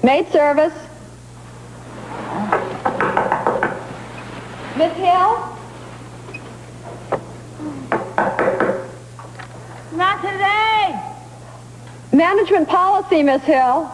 Maid service. Miss Hill? Not today! Management policy, Miss Hill.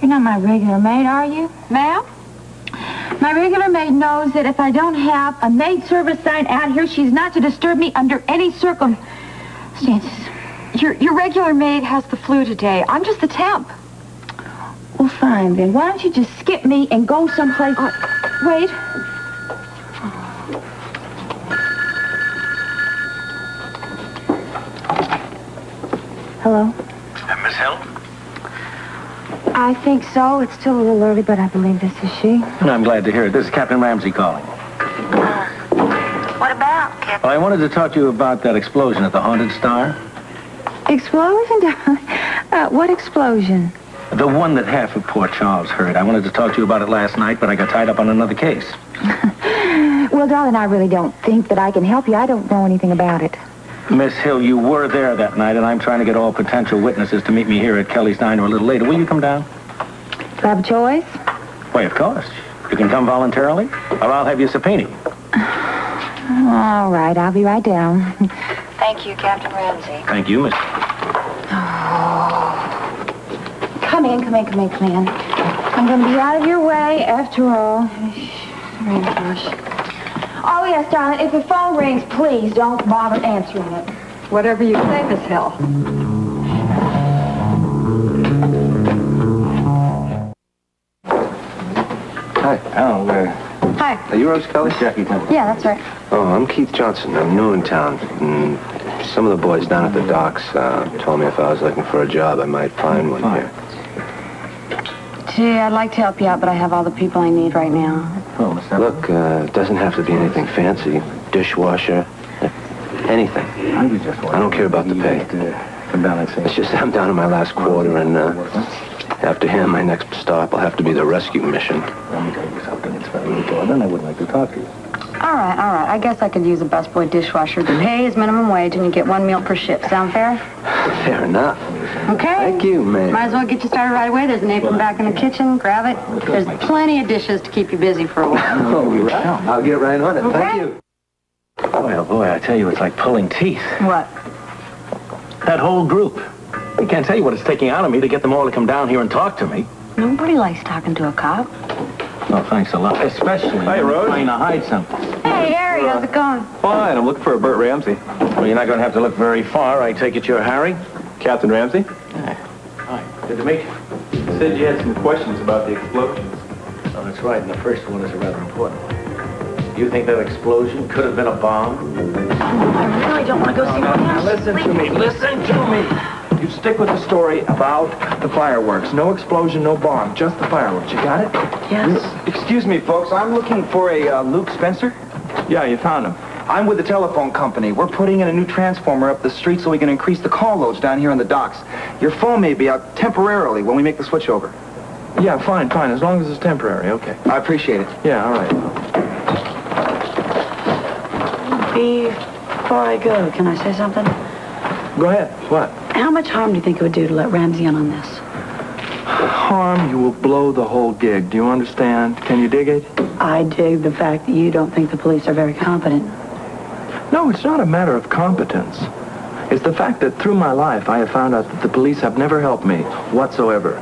You're not my regular maid, are you? Ma'am? My regular maid knows that if I don't have a maid service sign out here, she's not to disturb me under any circumstances. Your regular maid has the flu today. I'm just the temp. Well, fine, then. Why don't you just skip me and go someplace... Wait. Hello? Miss Hill? I think so. It's still a little early, but I believe this is she. I'm glad to hear it. This is Captain Ramsey calling. What about, Captain? Well, I wanted to talk to you about that explosion at the Haunted Star. Explosion? What explosion? The one that half of Port Charles heard. I wanted to talk to you about it last night, but I got tied up on another case. Well, darling, I really don't think that I can help you. I don't know anything about it. Miss Hill, you were there that night, and I'm trying to get all potential witnesses to meet me here at Kelly's Diner a little later. Will you come down? Do I have a choice? Why, of course. You can come voluntarily, or I'll have you subpoenaed. All right, I'll be right down. Thank you, Captain Ramsey. Thank you, Miss. Come in. I'm going to be out of your way after all. Oh, yes, darling, if the phone rings, please don't bother answering it. Whatever you say, Miss Hill. Hi. Oh, Hi. Are you Rose Kelly? Jackie Temple. Yeah, that's right. Oh, I'm Keith Johnson. I'm new in town. And some of the boys down at the docks told me if I was looking for a job, I might find one here. Gee, I'd like to help you out, but I have all the people I need right now. Oh, Miss Temple. Look, it doesn't have to be anything fancy. Dishwasher, anything. I don't care about the pay. Come down and see. It's just I'm down to my last quarter, and after him, my next stop will have to be the rescue mission. Let me tell you something. It's very important. Then I wouldn't like to talk to you. All right. I guess I could use a busboy dishwasher. The pay is minimum wage, and you get 1 meal per shift. Sound fair? Fair enough. Okay. Thank you, man. Might as well get you started right away. There's an apron back in the kitchen. Grab it. There's plenty of dishes to keep you busy for a while. Oh, you're right. I'll get right on it. Okay. Thank you. Boy, oh boy, I tell you, it's like pulling teeth. What? That whole group. I can't tell you what it's taking out of me to get them all to come down here and talk to me. Nobody likes talking to a cop. Oh, thanks a lot. Especially when you're trying to hide something. Hey, Harry, how's it going? Fine, I'm looking for a Bert Ramsey. Well, you're not going to have to look very far. I take it you're Harry? Captain Ramsey? Hi. Good to meet you. Said you had some questions about the explosions. Oh, that's right, and the first one is a rather important one. You think that explosion could have been a bomb? I really don't want to go see what Now, listen to me. You stick with the story about the fireworks. No explosion, no bomb, just the fireworks. You got it? Yes. Excuse me, folks. I'm looking for a Luke Spencer. Yeah, you found him. I'm with the telephone company. We're putting in a new transformer up the street so we can increase the call loads down here on the docks. Your phone may be out temporarily when we make the switch over. Yeah, fine, as long as it's temporary, okay. I appreciate it. Yeah, all right. Before I go, can I say something? Go ahead. What? How much harm do you think it would do to let Ramsey in on this? Harm, you will blow the whole gig. Do you understand? Can you dig it? I dig the fact that you don't think the police are very competent. No, it's not a matter of competence. It's the fact that through my life, I have found out that the police have never helped me whatsoever.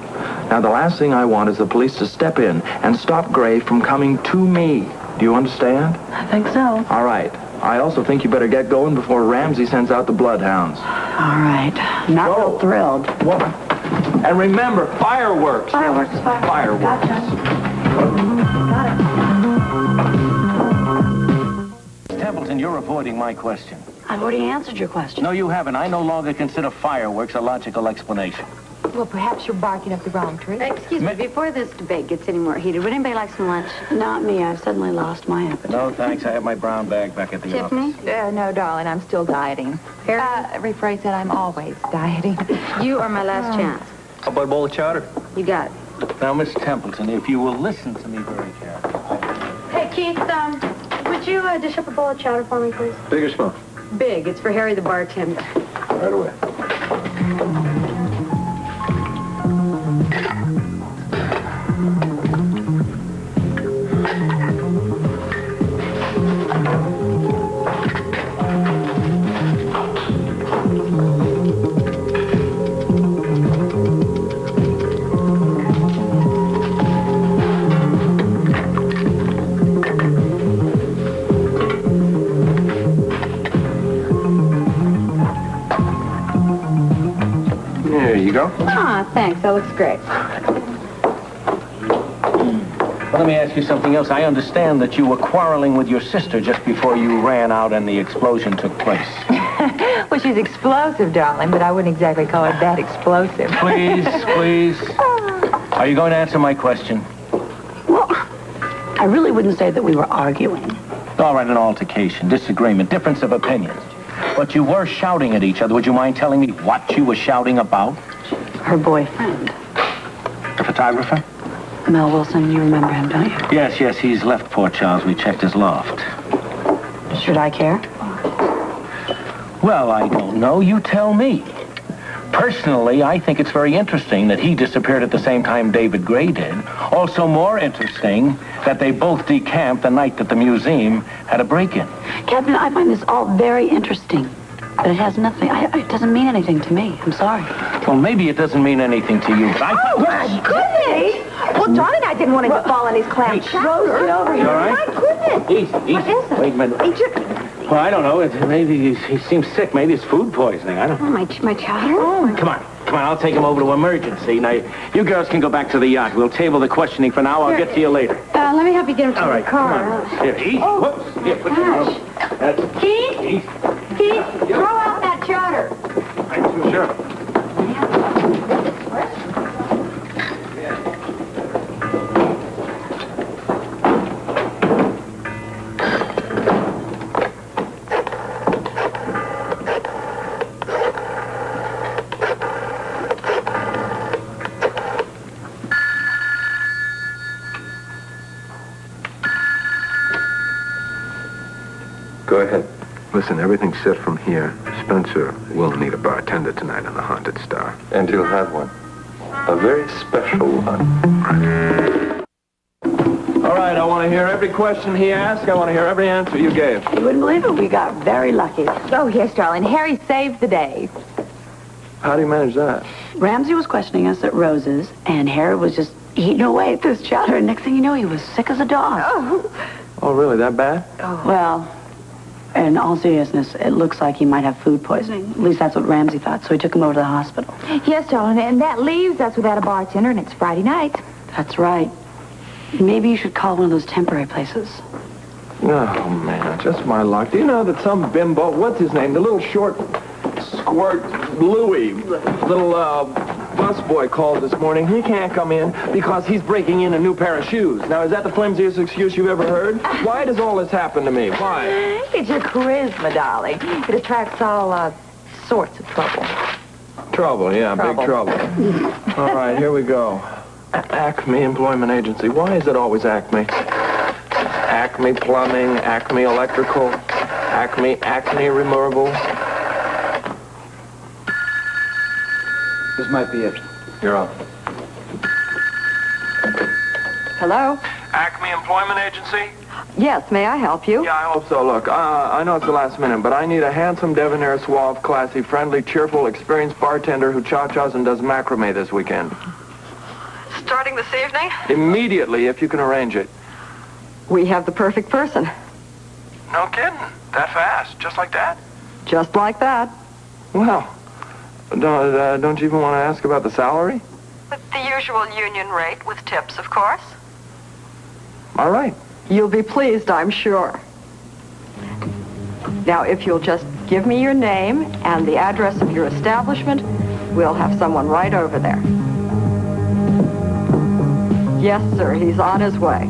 Now, the last thing I want is the police to step in and stop Gray from coming to me. Do you understand? I think so. All right. I also think you better get going before Ramsey sends out the bloodhounds. All right. Not real thrilled. What? And remember, fireworks. Fireworks. Fireworks. Gotcha. Got Templeton, you're avoiding my question. it. I've already answered your question. No, you haven't. I no longer consider fireworks a logical explanation. Well, perhaps you're barking up the wrong tree. Excuse me, before this debate gets any more heated, would anybody like some lunch? Not me. I've suddenly lost my appetite. No, thanks. I have my brown bag back at the Tiffany? office. No, darling, I'm still dieting. Rephrase that, I'm always dieting. You are my last chance. How about a bowl of chowder? You got it. Now, Miss Templeton, if you will listen to me very carefully. Hey, Keith, would you dish up a bowl of chowder for me, please? Big or small? Big. It's for Harry the bartender. Right away. There you go. Ah, thanks. That looks great. Well, let me ask you something else. I understand that you were quarreling with your sister just before you ran out and the explosion took place. Well, she's explosive, darling, but I wouldn't exactly call her that explosive. Please, please. Are you going to answer my question? Well, I really wouldn't say that we were arguing. All right, an altercation, disagreement, difference of opinions. But you were shouting at each other. Would you mind telling me what you were shouting about? Her boyfriend, The photographer? Mel Wilson, you remember him, don't you? Yes, he's left Port Charles. We checked his loft. Should I care? Well, I don't know. You tell me. Personally, I think it's very interesting that he disappeared at the same time David Gray did. Also more interesting that they both decamped the night that the museum had a break-in. Captain, I find this all very interesting. But it has nothing, it doesn't mean anything to me. I'm sorry. Well, maybe it doesn't mean anything to you, but I... Oh, my goodness! Well, John and I didn't want him to fall on his clam chowder. Rose, get over You here. all right? My goodness! Easy. What is it? Wait a minute. Well, I don't know. Maybe he seems sick. Maybe it's food poisoning. I don't know. Oh, my chowder? Come on. I'll take him over to emergency. Now, you girls can go back to the yacht. We'll table the questioning for now. I'll get to you later. Let me help you get him to All the right, car. come on. Here, easy. Whoops. Here, put Gosh. That's Keith? easy. Keith, throw out that chowder. Sure. Go ahead. Listen, everything's set from here. Spencer will need a bartender tonight on the Haunted Star. And he'll have one. A very special one. All right, I want to hear every question he asked. I want to hear every answer you gave. You wouldn't believe it. We got very lucky. Oh, yes, darling. Harry saved the day. How do you manage that? Ramsey was questioning us at Rose's, and Harry was just eating away at this chowder, and next thing you know, he was sick as a dog. Oh, really? That bad? Well, in all seriousness, it looks like he might have food poisoning. At least that's what Ramsey thought, so he took him over to the hospital. Yes, darling, and that leaves us without a bartender, and it's Friday night. That's right. Maybe you should call one of those temporary places. Oh, man, just my luck. Do you know that some bimbo, what's his name, the little short squirt Louie, little busboy called this morning. He can't come in because he's breaking in a new pair of shoes. Now, is that the flimsiest excuse you've ever heard? Why does all this happen to me? Why? It's your charisma, darling. It attracts all sorts of trouble. Trouble, yeah, big trouble. All right, here we go. Acme Employment Agency. Why is it always Acme? Acme Plumbing, Acme Electrical, Acne Removal. This might be it. You're on. Hello? Acme Employment Agency? Yes, may I help you? Yeah, I hope so. Look, I know it's the last minute, but I need a handsome, debonair, suave, classy, friendly, cheerful, experienced bartender who cha-chas and does macrame this weekend. Starting this evening? Immediately, if you can arrange it. We have the perfect person. No kidding. That fast? Just like that? Just like that. Well, don't you even want to ask about the salary? The usual union rate with tips, of course. All right. You'll be pleased, I'm sure. Now, if you'll just give me your name and the address of your establishment, We'll have someone right over there. Yes, sir, he's on his way.